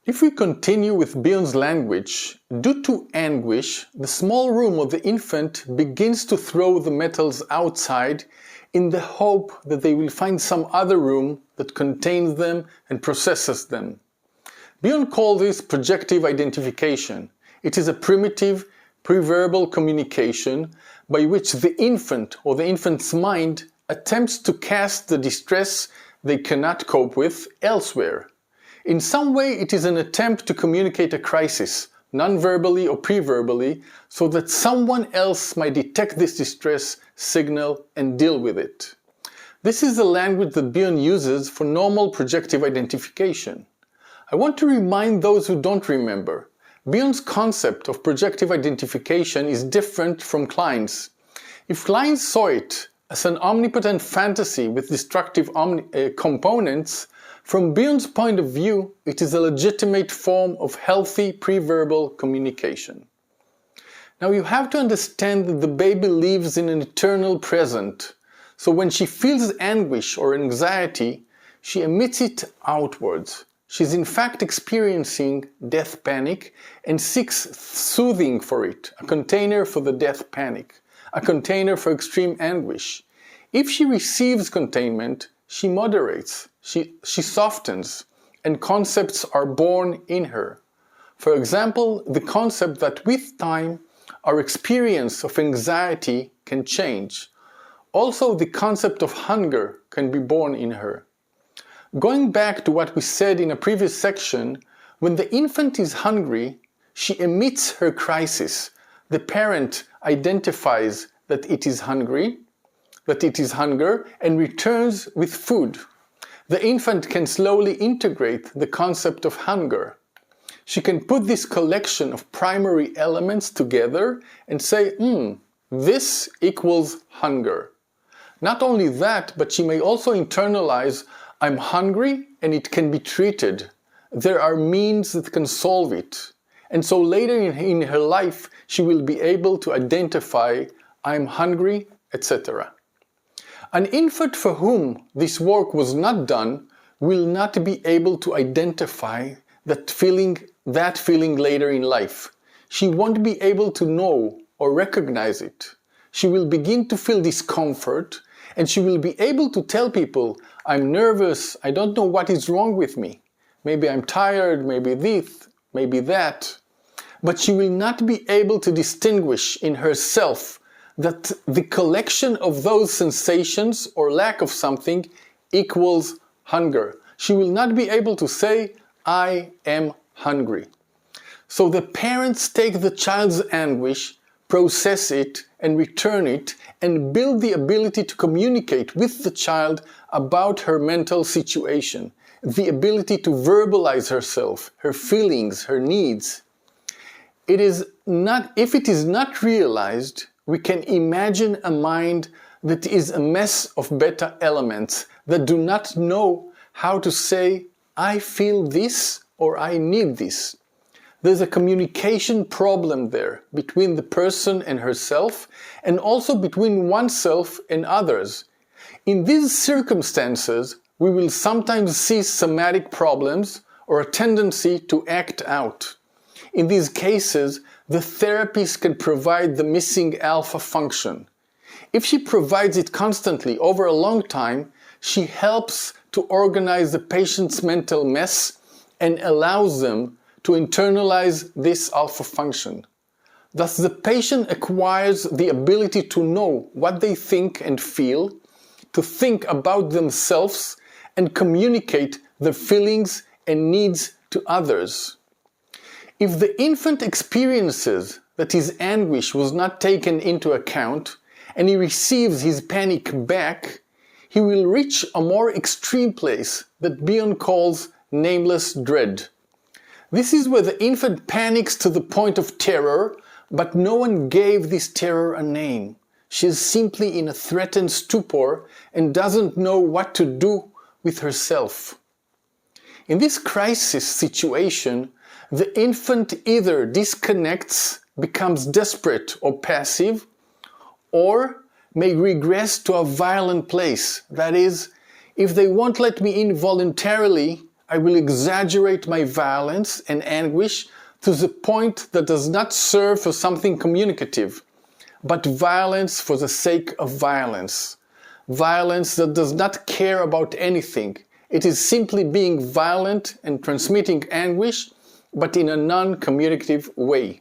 If we continue with Bion's language, due to anguish, the small room of the infant begins to throw the metals outside in the hope that they will find some other room that contains them and processes them. Bion calls this projective identification. It is a primitive, preverbal communication by which the infant or the infant's mind attempts to cast the distress they cannot cope with elsewhere. In some way, it is an attempt to communicate a crisis, non-verbally or pre-verbally, so that someone else might detect this distress signal and deal with it. This is the language that Bion uses for normal projective identification. I want to remind those who don't remember. Bion's concept of projective identification is different from Klein's. If Klein saw it as an omnipotent fantasy with destructive components, from Bion's point of view, it is a legitimate form of healthy preverbal communication. Now you have to understand that the baby lives in an eternal present, so when she feels anguish or anxiety, she emits it outwards. She's in fact experiencing death panic and seeks soothing for it, a container for the death panic, a container for extreme anguish. If she receives containment, she moderates, she softens, and concepts are born in her. For example, the concept that with time, our experience of anxiety can change. Also, the concept of hunger can be born in her. Going back to what we said in a previous section, when the infant is hungry, she emits her crisis. The parent identifies that it is hungry, that it is hunger, and returns with food. The infant can slowly integrate the concept of hunger. She can put this collection of primary elements together and say, this equals hunger. Not only that, but she may also internalize, I'm hungry and it can be treated. There are means that can solve it. And so later in her life, she will be able to identify, I'm hungry, etc. An infant for whom this work was not done will not be able to identify that feeling later in life. She won't be able to know or recognize it. She will begin to feel discomfort and she will be able to tell people, I'm nervous, I don't know what is wrong with me. Maybe I'm tired, maybe this, maybe that. But she will not be able to distinguish in herself that the collection of those sensations or lack of something equals hunger. She will not be able to say, I am hungry. So the parents take the child's anguish, process it, and return it, and build the ability to communicate with the child about her mental situation, the ability to verbalize herself, her feelings, her needs. If it is not realized, we can imagine a mind that is a mess of beta elements that do not know how to say, I feel this or I need this. There's a communication problem there between the person and herself, and also between oneself and others. In these circumstances, we will sometimes see somatic problems or a tendency to act out. In these cases, the therapist can provide the missing alpha function. If she provides it constantly over a long time, she helps to organize the patient's mental mess and allows them to internalize this alpha function. Thus, the patient acquires the ability to know what they think and feel, to think about themselves, and communicate their feelings and needs to others. If the infant experiences that his anguish was not taken into account, and he receives his panic back, he will reach a more extreme place that Bion calls nameless dread. This is where the infant panics to the point of terror, but no one gave this terror a name. She is simply in a threatened stupor and doesn't know what to do with herself. In this crisis situation, the infant either disconnects, becomes desperate or passive, or may regress to a violent place. That is, if they won't let me in voluntarily, I will exaggerate my violence and anguish to the point that does not serve for something communicative, but violence for the sake of violence. Violence that does not care about anything. It is simply being violent and transmitting anguish, but in a non-communicative way.